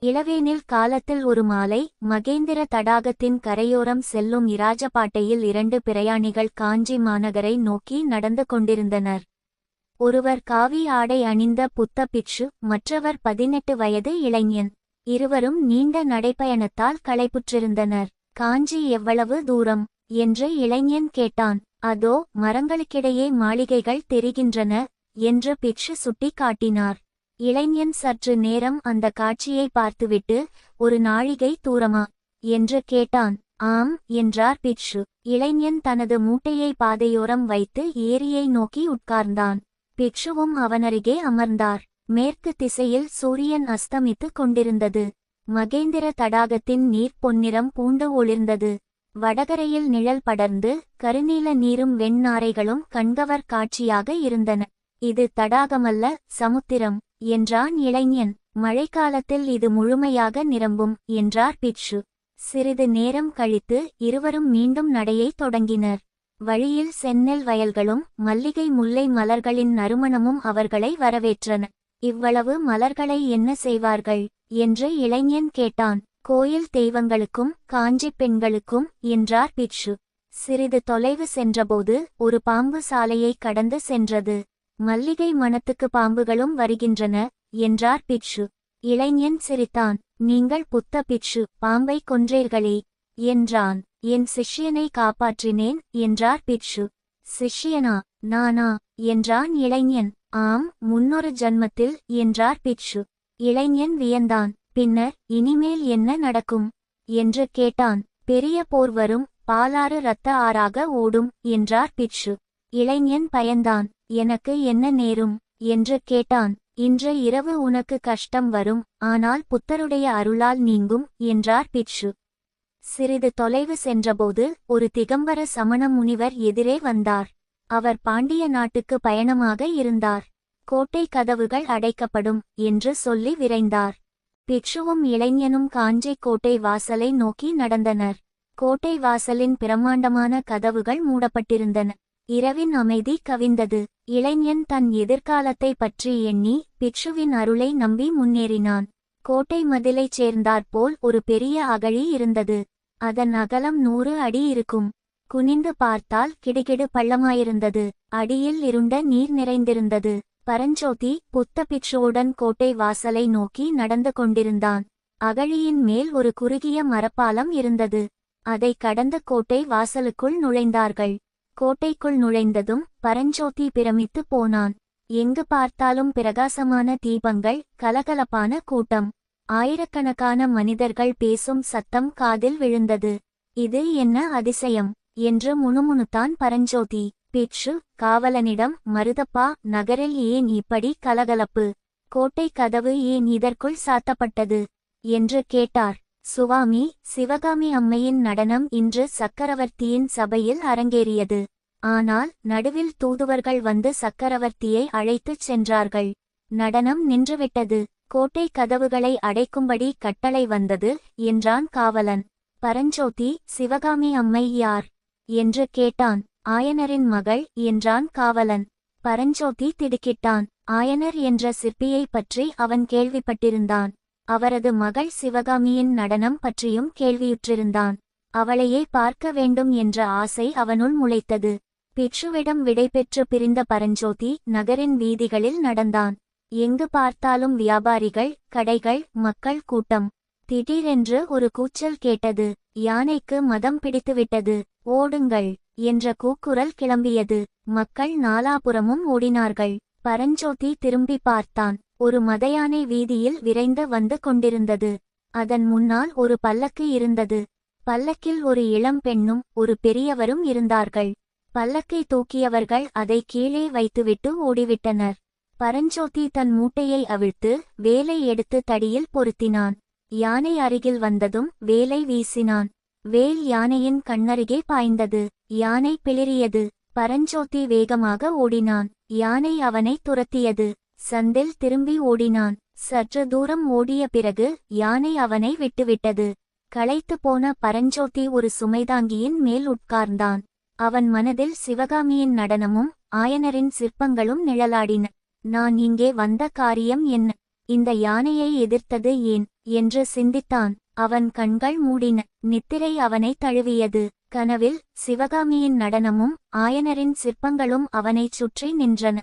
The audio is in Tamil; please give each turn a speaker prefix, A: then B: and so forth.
A: இளவேனில் காலத்தில் ஒரு மாலை, மகேந்திர தடாகத்தின் கரையோரம் செல்லும் இராஜபாட்டையில் 2 பிரயாணிகள் காஞ்சி மாநகரை நோக்கி நடந்து கொண்டிருந்தனர். ஒருவர் காவி ஆடை அணிந்த புத்த பிட்சு, மற்றவர் 18 வயது இளைஞன். இருவரும் நீண்ட நடைப்பயணத்தால் களைப்புற்றிருந்தனர். காஞ்சி எவ்வளவு தூரம் என்று இளைஞன் கேட்டான். அதோ மரங்களுக்கிடையே மாளிகைகள் தெரிகின்றன என்று பிட்சு சுட்டி காட்டினார். இளைஞன் சற்று நேரம் அந்த காட்சியை பார்த்துவிட்டு, ஒரு நாழிகை தூரமா என்று கேட்டான். ஆம் என்றார் பிட்சு. இளைஞன் தனது மூட்டையை பாதையோரம் வைத்து ஏரியை நோக்கி உட்கார்ந்தான். பிட்சுவும் அவனருகே அமர்ந்தார். மேற்கு திசையில் சூரியன் அஸ்தமித்துக் கொண்டிருந்தது. மகேந்திர தடாகத்தின் நீர் பொன்னிறம் பூண்டு ஒளிர்ந்தது. வடகரையில் நிழல் படர்ந்து கருநீல நீரும் வெண்ணாரைகளும் கண்கவர் காட்சியாக இருந்தன. இது தடாகமல்ல, சமுத்திரம் என்றான் இளைஞன். மழைக்காலத்தில் இது முழுமையாக நிரம்பும் என்றார் பிட்சு. சிறிது நேரம் கழித்து இருவரும் மீண்டும் நடையைத் தொடங்கினர். வழியில் செந்நெல் வயல்களும் மல்லிகை முல்லை மலர்களின் நறுமணமும் அவர்களை வரவேற்றன. இவ்வளவு மலர்களை என்ன செய்வார்கள் என்று இளைஞன் கேட்டான். கோயில் தெய்வங்களுக்கும் காஞ்சி பெண்களுக்கும் என்றார் பிட்சு. சிறிது தொலைவு சென்றபோது ஒரு பாம்பு சாலையை கடந்து சென்றது. மல்லிகை மணத்துக்கு பாம்புகளும் வருகின்றன என்றார் பிட்சு. இளைஞன் சிரித்தான். நீங்கள் புத்த பிட்சு, பாம்பை கொன்றீர்களே என்றான். என் சிஷ்யனை காப்பாற்றினேன் என்றார் பிட்சு. சிஷ்யனா, நானா என்றான் இளைஞன். ஆம், முன்னொரு ஜன்மத்தில் என்றார் பிட்சு. இளைஞன் வியந்தான். பின்னர் இனிமேல் என்ன நடக்கும் என்று கேட்டான். பெரிய போர் வரும், பாலாறு இரத்த ஆறாக ஓடும் என்றார் பிட்சு. இளைஞன் பயந்தான். எனக்கு என்ன நேரும் என்று கேட்டான். இன்று இரவு உனக்கு கஷ்டம் வரும், ஆனால் புத்தருடைய அருளால் நீங்கும் என்றார் பிட்சு. சிறிது தொலைவு சென்றபோது ஒரு திகம்பர சமண முனிவர் எதிரே வந்தார். அவர் பாண்டிய நாட்டுக்கு பயணமாக இருந்தார். கோட்டை கதவுகள் அடைக்கப்படும் என்று சொல்லி விரைந்தார். பிட்சுவும் இளைஞனும் காஞ்சி கோட்டை வாசலை நோக்கி நடந்தனர். கோட்டை வாசலின் பிரம்மாண்டமான கதவுகள் மூடப்பட்டிருந்தன. இரவின் அமைதி கவிந்தது. இளைஞன் தன் எதிர்காலத்தை பற்றி எண்ணி பிட்சுவின் அருளை நம்பி முன்னேறினான். கோட்டை மதிலைச் சேர்ந்தாற்போல் ஒரு பெரிய அகழி இருந்தது. அதன் அகலம் 100 அடி இருக்கும். குனிந்து பார்த்தால் கிடுகிடு பள்ளமாயிருந்தது. அடியில் இருண்ட நீர் நிறைந்திருந்தது. பரஞ்சோதி புத்த பிட்சுவுடன் கோட்டை வாசலை நோக்கி நடந்து கொண்டிருந்தான். அகழியின் மேல் ஒரு குறுகிய மரப்பாலம் இருந்தது. அதை கடந்த கோட்டை வாசலுக்குள் நுழைந்தார்கள். கோட்டைக்குள் நுழைந்ததும் பரஞ்சோதி பிரமித்து போனான். எங்கு பார்த்தாலும் பிரகாசமான தீபங்கள், கலகலப்பான கூட்டம். ஆயிரக்கணக்கான மனிதர்கள் பேசும் சத்தம் காதில் விழுந்தது. இது என்ன அதிசயம் என்று முணுமுணுத்தான் பரஞ்சோதி. பிட்சு காவலனிடம், மருதப்பா, நகரில் ஏன் இப்படி கலகலப்பு? கோட்டை கதவு ஏன் இதற்குள் சாத்தப்பட்டது என்று கேட்டார். சுவாமி, சிவகாமி அம்மையின் நடனம் இன்று சக்கரவர்த்தியின் சபையில் அரங்கேறியது. ஆனால் நடுவில் தூதுவர்கள் வந்து சக்கரவர்த்தியை அழைத்துச் சென்றார்கள். நடனம் நின்றுவிட்டது. கோட்டை கதவுகளை அடைக்கும்படி கட்டளை வந்தது என்றான் காவலன். பரஞ்சோதி, சிவகாமி அம்மை யார் என்று கேட்டான். ஆயனரின் மகள் என்றான் காவலன். பரஞ்சோதி திடுக்கிட்டான். ஆயனர் என்ற சிற்பியை பற்றி அவன் கேள்விப்பட்டிருந்தான். அவரது மகள் சிவகாமியின் நடனம் பற்றியும் கேள்வியுற்றிருந்தான். அவளையே பார்க்க வேண்டும் என்ற ஆசை அவனுள் முளைத்தது. பிட்சுவிடம் விடைபெற்று பிரிந்த பரஞ்சோதி நகரின் வீதிகளில் நடந்தான். எங்கு பார்த்தாலும் வியாபாரிகள், கடைகள், மக்கள் கூட்டம். திடீரென்று ஒரு கூச்சல் கேட்டது. யானைக்கு மதம் பிடித்துவிட்டது, ஓடுங்கள் என்ற கூக்குரல் கிளம்பியது. மக்கள் நாலாபுறமும் ஓடினார்கள். பரஞ்சோதி திரும்பி பார்த்தான். ஒரு மதயானை வீதியில் விரைந்து வந்து கொண்டிருந்தது. அதன் முன்னால் ஒரு பல்லக்கு இருந்தது. பல்லக்கில் ஒரு இளம் பெண்ணும் ஒரு பெரியவரும் இருந்தார்கள். பல்லக்கை தூக்கியவர்கள் அதை கீழே வைத்துவிட்டு ஓடிவிட்டனர். பரஞ்சோதி தன் மூட்டையை அவிழ்த்து வேலை எடுத்து தடியில் பொருத்தினான். யானை அருகில் வந்ததும் வேலை வீசினான். வேல் யானையின் கண்ணருகே பாய்ந்தது. யானை பிளிறியது. பரஞ்சோதி வேகமாக ஓடினான். யானை அவனை துரத்தியது. சந்தில் திரும்பி ஓடினான். சற்று தூரம் ஓடிய பிறகு யானை அவனை விட்டுவிட்டது. களைத்து போன பரஞ்சோதி ஒரு சுமைதாங்கியின் மேல் உட்கார்ந்தான். அவன் மனதில் சிவகாமியின் நடனமும் ஆயனரின் சிற்பங்களும் நிழலாடின. நான் இங்கே வந்த காரியம் என்ன இந்த யானையை எதிர்த்தது ஏன் என்று சிந்தித்தான். அவன் கண்கள் மூடின. நித்திரை அவனை தழுவியது. கனவில் சிவகாமியின் நடனமும் ஆயனரின் சிற்பங்களும் அவனைச் சுற்றி நின்றன.